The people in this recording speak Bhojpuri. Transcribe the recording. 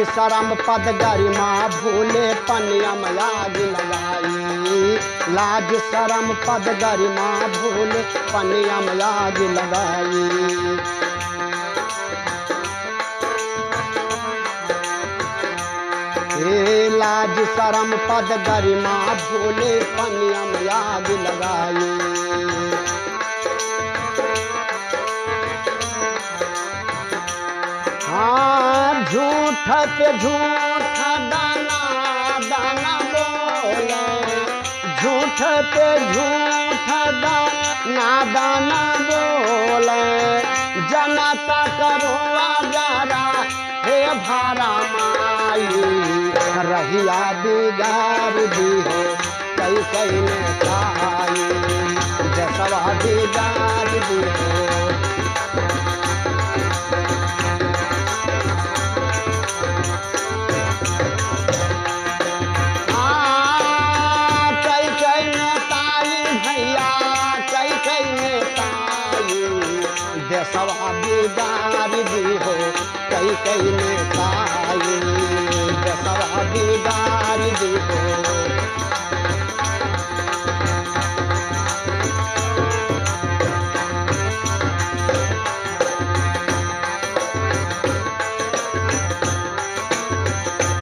शरम पद गरिमा भूले पनिया में आग लगाई। लाज शरम पद गरिमा भूले पनिया में आग लगाई। हे लाज शरम पद गरिमा भूले पनिया में आग लगाई। हाँ झूठ पे झूठ दाना दाना बोले, झूठ पे झूठ दाना दाना बोले। जनता करो जरा हे भारा माई, रहिया बिगाड़ दी हो कई कई ने खाई। जसवा बिगाड़ दी हो देशवा बिगाड़ दी हो कई कई ने खाई।